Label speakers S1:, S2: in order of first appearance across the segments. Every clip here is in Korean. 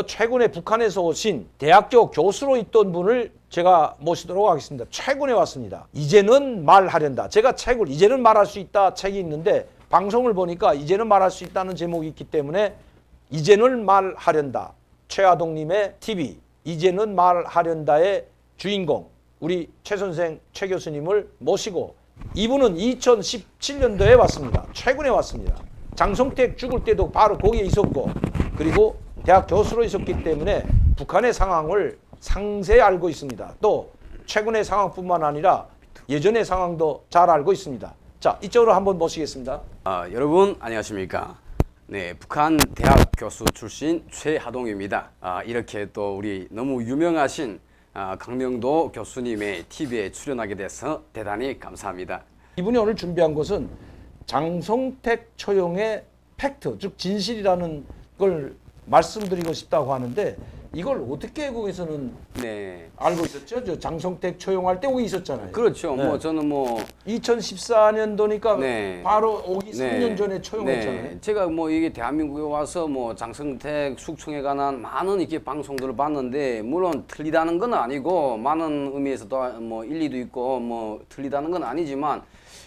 S1: 최근에 북한에서 오신 대학교 교수로 있던 분을 제가 모시도록 하겠습니다. 최근에 왔습니다. 이제는 말하련다. 제가 책을 이제는 말할 수 있다 책이 있는데 방송을 보니까 이제는 말할 수 있다는 제목이 있기 때문에 이제는 말하련다. 최아동님의 TV 이제는 말하련다의 주인공 우리 최 선생 최 교수님을 모시고 이분은 2017년도에 왔습니다. 최근에 왔습니다. 장성택 죽을 때도 바로 거기에 있었고 그리고 대학 교수로 있었기 때문에 북한의 상황을 상세히 알고 있습니다. 또 최근의 상황뿐만 아니라 예전의 상황도 잘 알고 있습니다. 자, 이쪽으로 한번 모시겠습니다.
S2: 여러분 안녕하십니까? 네, 북한 대학 교수 출신 최하동입니다. 이렇게 또 우리 너무 유명하신 강명도 교수님의 TV에 출연하게 돼서 대단히 감사합니다.
S1: 이분이 오늘 준비한 것은 장성택 처형의 팩트, 즉 진실이라는 걸 말씀드리고 싶다고 하는데 이걸 어떻게 외국에서는
S2: 네,
S1: 알고 있었죠? 저 장성택 처형할 때 오기 있었잖아요.
S2: 그렇죠.
S1: 네.
S2: 뭐 저는 뭐
S1: 2014년도니까
S2: 네.
S1: 바로 오기
S2: 네.
S1: 3년 전에 처형했잖아요.
S2: 네, 제가 뭐 이게 대한민국에 와서 뭐 장성택 숙청에 관한 많은 이렇게 방송들을 봤는데 물론 틀리다는 건 아니고 많은 의미에서도 뭐 일리도 있고 뭐 틀리다는 건 아니지만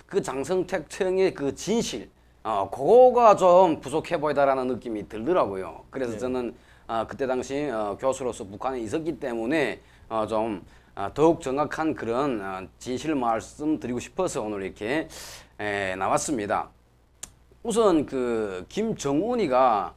S2: 그 장성택 처형의 그 진실 그거가 좀 부족해 보이다라는 느낌이 들더라고요. 그래서
S1: 네.
S2: 저는 그때 당시 교수로서 북한에 있었기 때문에 좀 더욱 정확한 그런 진실을 말씀드리고 싶어서 오늘 이렇게 나왔습니다. 우선 그 김정은이가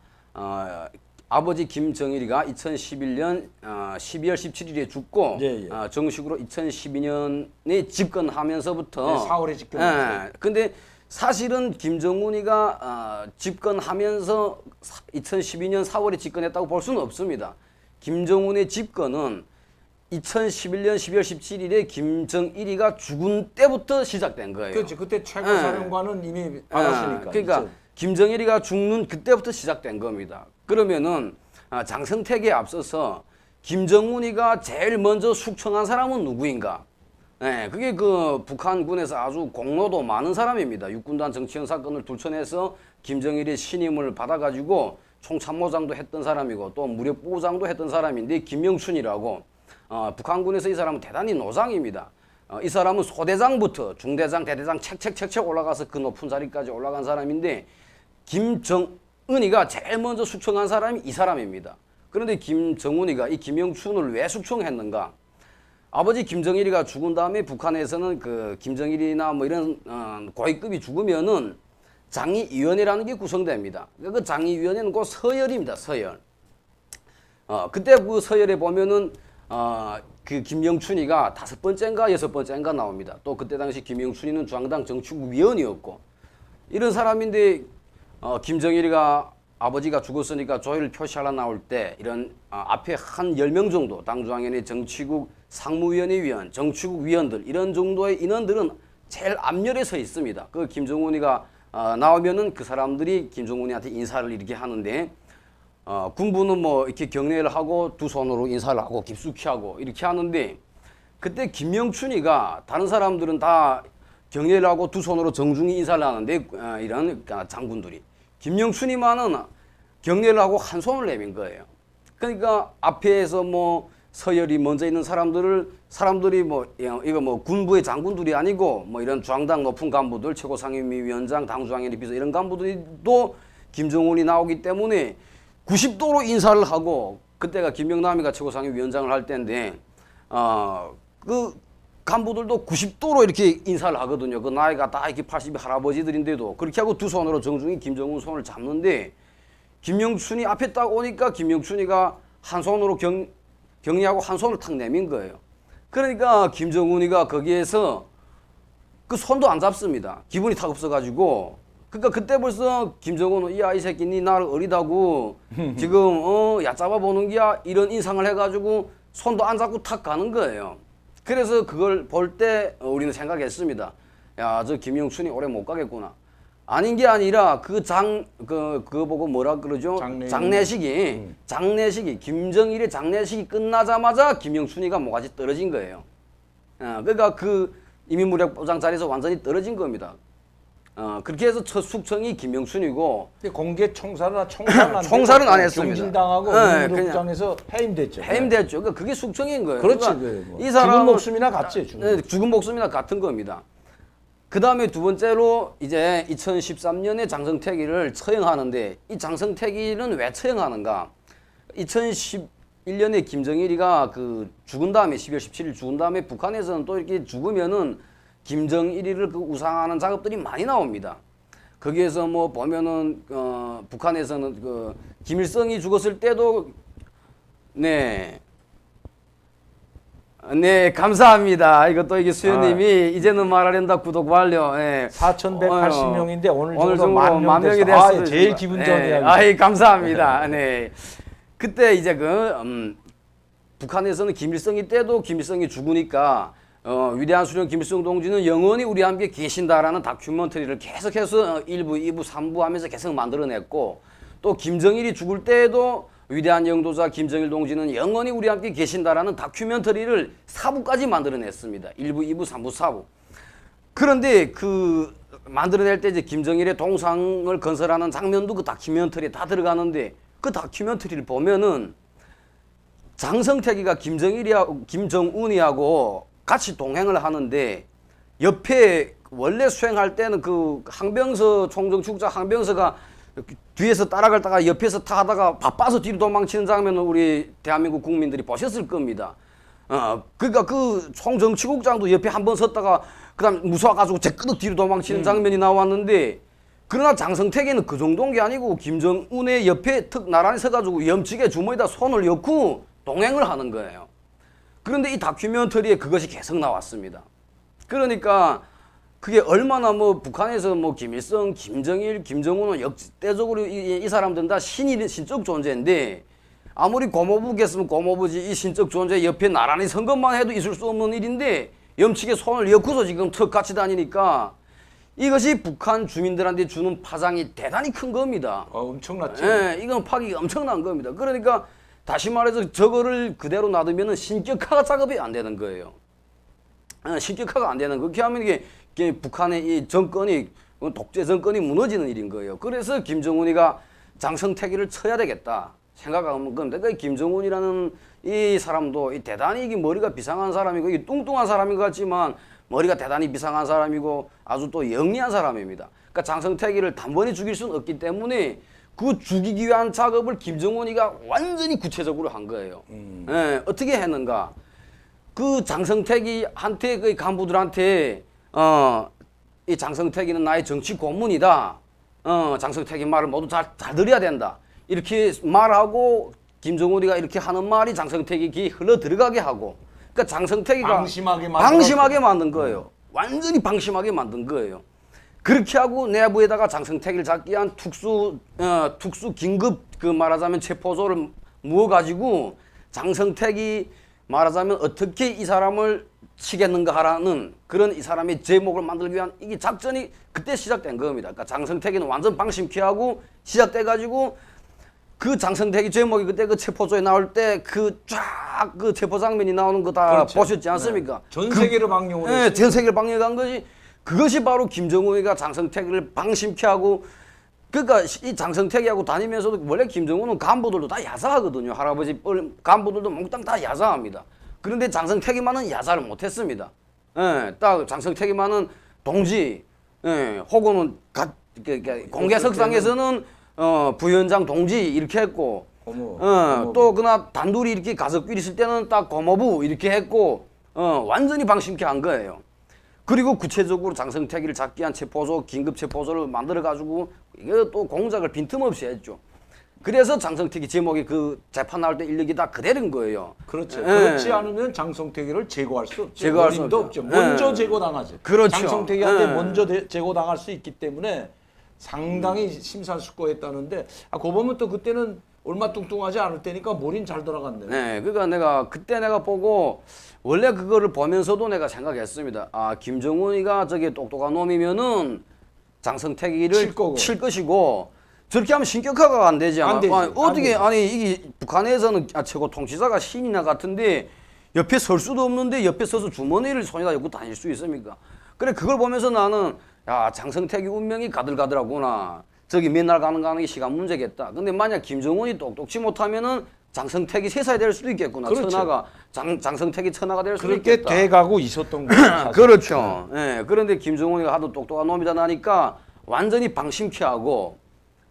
S2: 아버지 김정일이가 2011년 12월 17일에 죽고
S1: 예, 예.
S2: 정식으로 2012년에 집권하면서부터
S1: 네, 4월에 집권했죠.
S2: 근데 사실은 김정은이가 집권하면서 2012년 4월에 집권했다고 볼 수는 없습니다. 김정은의 집권은 2011년 12월 17일에 김정일이가 죽은 때부터 시작된 거예요.
S1: 그렇죠. 그때 최고사령관은 이미 받았으니까.
S2: 그러니까 김정일이가 죽는 그때부터 시작된 겁니다. 그러면은 장성택에 앞서서 김정은이가 제일 먼저 숙청한 사람은 누구인가? 네, 그게 그 북한군에서 아주 공로도 많은 사람입니다. 육군단 정치형 사건을 둘러내서 김정일의 신임을 받아가지고 총참모장도 했던 사람이고 또 무력부장도 했던 사람인데 김영춘이라고 북한군에서 이 사람은 대단히 노장입니다. 이 사람은 소대장부터 중대장, 대대장 책책 올라가서 그 높은 자리까지 올라간 사람인데 김정은이가 제일 먼저 숙청한 사람이 이 사람입니다. 그런데 김정은이가 이 김영춘을 왜 숙청했는가? 아버지 김정일이가 죽은 다음에 북한에서는 그 김정일이나 뭐 이런 고위급이 죽으면은 장의위원회라는 게 구성됩니다. 그 장의위원회는 그 서열입니다. 서열. 그때 그 서열에 보면은 그 김영춘이가 5번째인가 6번째인가 나옵니다. 또 그때 당시 김영춘이는 중앙당 정치국위원이었고 이런 사람인데 김정일이가 아버지가 죽었으니까 조의를 표시하려 나올 때 이런 앞에 한 10명 정도 당중앙위원회 정치국 상무위원회 위원, 정치국 위원들 이런 정도의 인원들은 제일 앞열에 서 있습니다. 그 김정은이가 나오면은 그 사람들이 김정은이한테 인사를 이렇게 하는데 군부는 뭐 이렇게 경례를 하고 두 손으로 인사를 하고 깊숙이 하고 이렇게 하는데 그때 김영춘이가 다른 사람들은 다 경례를 하고 두 손으로 정중히 인사를 하는데 이런 장군들이 김영춘이만은 경례를 하고 한 손을 내민 거예요. 그러니까 앞에서 뭐 서열이 먼저 있는 사람들이 뭐 이거 뭐 군부의 장군들이 아니고 뭐 이런 중앙당 높은 간부들 최고상임위원장 당중앙위원회 비서 이런 간부들도 김정은이 나오기 때문에 90도로 인사를 하고 그때가 김영남이가 최고상임위원장을 할 때인데 그 간부들도 90도로 이렇게 인사를 하거든요. 그 나이가 다 이렇게 80의 할아버지들인데도 그렇게 하고 두 손으로 정중히 김정은 손을 잡는데 김영춘이 앞에 딱 오니까 김영춘이가 한 손으로 경례하고 한 손을 탁 내민 거예요. 그러니까 김정은이가 거기에서 그 손도 안 잡습니다. 기분이 탁 없어가지고. 그러니까 그때 벌써 김정은은 야 이 새끼 니 나를 어리다고 지금 얕잡아 보는 기야 이런 인상을 해가지고 손도 안 잡고 탁 가는 거예요. 그래서 그걸 볼 때 우리는 생각했습니다. 야, 저 김영춘이 오래 못 가겠구나. 아닌 게 아니라 그거 보고 뭐라 그러죠? 장례식이 김정일의 장례식이 끝나자마자 김영춘이가 모가지 떨어진 거예요. 그러니까 그 이민무력부장 자리에서 완전히 떨어진 겁니다. 그렇게 해서 첫 숙청이 김영춘이고
S1: 근데 공개 총살은 총살은 안
S2: 총살은
S1: 되고
S2: 안 했습니다.
S1: 경질당하고
S2: 네,
S1: 민주국장에서 해임됐죠.
S2: 해임됐죠. 그러니까 그게 숙청인 거예요.
S1: 그렇지.
S2: 그러니까
S1: 뭐.
S2: 이 사람
S1: 죽은 목숨이나 같지.
S2: 죽은 목숨이나 같은 겁니다. 그 다음에 두 번째로 이제 2013년에 장성택이를 처형하는데 이 장성택이는 왜 처형하는가? 2011년에 김정일이가 그 죽은 다음에 12월 17일 죽은 다음에 북한에서는 또 이렇게 죽으면은 김정일이를 그 우상하는 작업들이 많이 나옵니다. 거기에서 뭐 보면은 북한에서는 그 김일성이 죽었을 때도 네. 네, 감사합니다. 이것도 이게 수현님이 이제는 말하련다 구독 완료. 예.
S1: 4,180명인데 오늘
S2: 오늘
S1: 정도
S2: 정도
S1: 만 명 됐어요. 제일 기분 좋은 이야기.
S2: 아이, 감사합니다. 네. 그때 이제 북한에서는 김일성이 때도 김일성이 죽으니까 위대한 수령 김일성 동지는 영원히 우리 함께 계신다라는 다큐멘터리를 계속해서 1부, 2부, 3부 하면서 계속 만들어냈고 또 김정일이 죽을 때에도 위대한 영도자 김정일 동지는 영원히 우리 함께 계신다라는 다큐멘터리를 4부까지 만들어냈습니다. 1부, 2부, 3부, 4부. 그런데 그 만들어낼 때 이제 김정일의 동상을 건설하는 장면도 그 다큐멘터리에 다 들어가는데 그 다큐멘터리를 보면은 장성택이가 김정은이하고 같이 동행을 하는데 옆에 원래 수행할 때는 그 항병서 총정축자 항병서가 뒤에서 따라가다가 옆에서 타다가 바빠서 뒤로 도망치는 장면을 우리 대한민국 국민들이 보셨을 겁니다. 그러니까 그 총정치국장도 옆에 한 번 섰다가 그다음 무서워가지고 제끄덕 뒤로 도망치는 장면이 나왔는데 그러나 장성택이는 그 정도인 게 아니고 김정은의 옆에 턱 나란히 서가지고 염치게 주머니에다 손을 엮고 동행을 하는 거예요. 그런데 이 다큐멘터리에 그것이 계속 나왔습니다. 그러니까 그게 얼마나 뭐 북한에서 뭐 김일성, 김정일, 김정은은 역대적으로 이 사람들은 다 신적 존재인데 아무리 고모부겠으면 고모부지 이 신적 존재 옆에 나란히 선 것만 해도 있을 수 없는 일인데 염치게 손을 엮고서 지금 턱 같이 다니니까 이것이 북한 주민들한테 주는 파장이 대단히 큰 겁니다.
S1: 엄청났죠.
S2: 예, 이건 파기가 엄청난 겁니다. 그러니까 다시 말해서 저거를 그대로 놔두면 신격화가 작업이 안 되는 거예요. 신격화가 안 되는 그렇게 하면 이게 북한의 이 정권이 독재 정권이 무너지는 일인 거예요. 그래서 김정은이가 장성택이를 쳐야 되겠다 생각하는 겁니다. 그 김정은이라는 이 사람도 이 대단히 이게 머리가 비상한 사람이고 이 뚱뚱한 사람인 것 같지만 머리가 대단히 비상한 사람이고 아주 또 영리한 사람입니다. 그러니까 장성택이를 단번에 죽일 수는 없기 때문에 그 죽이기 위한 작업을 김정은이가 완전히 구체적으로 한 거예요. 예, 어떻게 했는가? 그 장성택이한테 그 간부들한테 이 장성택이는 나의 정치 고문이다. 장성택이 말을 모두 잘 들어야 된다. 이렇게 말하고 김정은이가 이렇게 하는 말이 장성택이 귀에 흘러 들어가게 하고, 그러니까 장성택이가 방심하게 만든 거예요. 완전히 방심하게 만든 거예요. 그렇게 하고 내부에다가 장성택이를 잡기 위한 특수 긴급 그 말하자면 체포조를 모아가지고 장성택이 말하자면 어떻게 이 사람을 치겠는가 하라는 그런 이 사람의 제목을 만들기 위한 이게 작전이 그때 시작된 겁니다. 그러니까 장성택이는 완전 방심케 시작돼가지고 그 장성택이 제목이 그때 그 체포조에 나올 때 그 쫙 그 체포 장면이 나오는 거 다
S1: 그렇죠.
S2: 보셨지 않습니까?
S1: 네. 전 세계로 방영을
S2: 네, 전 세계를 방영한 것이 그것이 바로 김정은이가 장성택을 방심케 하고 그러니까 이 장성택이하고 다니면서도 원래 김정은은 간부들도 다 야사하거든요. 할아버지 간부들도 몽땅 다 야사합니다. 그런데 장성택이만은 야사를 못했습니다. 예, 딱 장성택이만은 동지, 예, 혹은 공개석상에서는 부위원장 동지 이렇게 했고, 또 그나 단둘이 이렇게 가족끼리 있을 때는 딱 고모부 이렇게 했고, 완전히 방심케 한 거예요. 그리고 구체적으로 장성택이를 잡기 위한 체포조, 긴급 체포조를 만들어가지고 이거 또 공작을 빈틈없이 했죠. 그래서 장성택이 제목이 그 재판 나올 때 인력이 다 그대로인 거예요.
S1: 그렇죠.
S2: 예.
S1: 그렇지 않으면 장성택이를 제거할 수 없죠.
S2: 제거할 수
S1: 어림도
S2: 없죠.
S1: 없죠. 먼저
S2: 예.
S1: 제거당하죠.
S2: 그렇죠.
S1: 장성택이한테
S2: 예.
S1: 먼저 제거당할 수 있기 때문에 상당히 심사숙고했다는데 그거 보면 또 그때는 얼마 뚱뚱하지 않을 때니까 머리는 잘 돌아갔네요.
S2: 네, 그러니까 내가 그때 내가 보고 원래 그거를 보면서도 내가 생각했습니다. 아, 김정은이가 저게 똑똑한 놈이면은 장성택이를 칠 것이고 저렇게 하면 신격화가 안 되지 않아?
S1: 안 되지.
S2: 어떻게 아니 이게 북한에서는 최고 통치자가 신이나 같은데 옆에 설 수도 없는데 옆에 서서 주머니를 손에다 엮고 다닐 수 있습니까? 그래 그걸 보면서 나는 야, 장성택이 운명이 가들가들하구나. 저기 맨날 가는 게 시간 문제겠다. 근데 만약 김정은이 똑똑지 못하면은 장성택이 세사이 될 수도 있겠구나.
S1: 그렇죠.
S2: 천하가 장성택이 천하가 될 수도
S1: 그렇게
S2: 있겠다.
S1: 돼가고 있었던 거예요.
S2: 그렇죠. 예. 그런데 김정은이가 하도 똑똑한 놈이다 나니까 완전히 방심케 하고,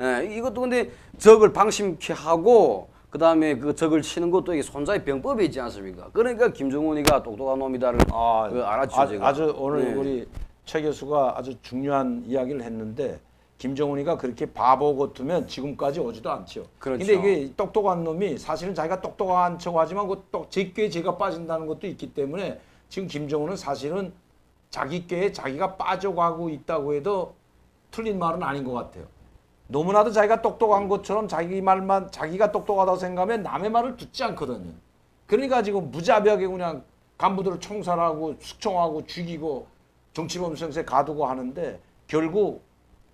S2: 예. 이것도 근데 적을 방심케 하고, 그 다음에 그 적을 치는 것도 이게 손자의 병법이 있지 않습니까? 그러니까 김정은이가 똑똑한 놈이다를 알았죠, 제가.
S1: 아주 오늘
S2: 네.
S1: 우리 최 교수가 아주 중요한 이야기를 했는데 김정은이가 그렇게 바보 같으면 지금까지 오지도 않죠.
S2: 그렇죠.
S1: 근데 이게 똑똑한 놈이 사실은 자기가 똑똑한 척하지만 그또 제꾀에 제가 빠진다는 것도 있기 때문에 지금 김정은은 사실은 자기 꾀에 자기가 빠져가고 있다고 해도 틀린 말은 아닌 것 같아요. 너무나도 자기가 똑똑한 것처럼 자기 말만 자기가 똑똑하다고 생각하면 남의 말을 듣지 않거든요. 그러니까 지금 무자비하게 그냥 간부들을 총살하고 숙청하고 죽이고 정치범생세 가두고 하는데 결국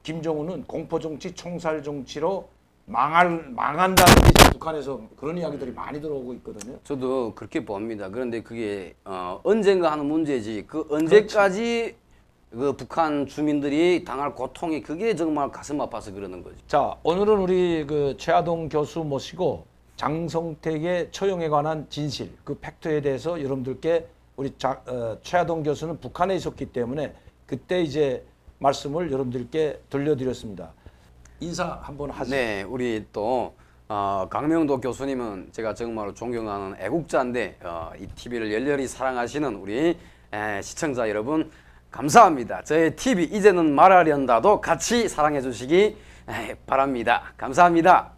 S1: 김정은은 공포정치, 총살정치로 망한다는 게 지금 북한에서 그런 이야기들이 많이 들어오고 있거든요.
S2: 저도 그렇게 봅니다. 그런데 그게 언젠가 하는 문제지. 그 언제까지 그 북한 주민들이 당할 고통이 그게 정말 가슴 아파서 그러는 거지.
S1: 자, 오늘은 우리 그 최하동 교수 모시고 장성택의 처형에 관한 진실, 그 팩트에 대해서 여러분들께 우리 최하동 교수는 북한에 있었기 때문에 그때 이제 말씀을 여러분들께 들려드렸습니다. 인사 한번 하세요.
S2: 네, 우리 또 강명도 교수님은 제가 정말 존경하는 애국자인데 이 TV를 열렬히 사랑하시는 우리 시청자 여러분 감사합니다. 저의 TV 이제는 말하련다도 같이 사랑해 주시기 바랍니다. 감사합니다.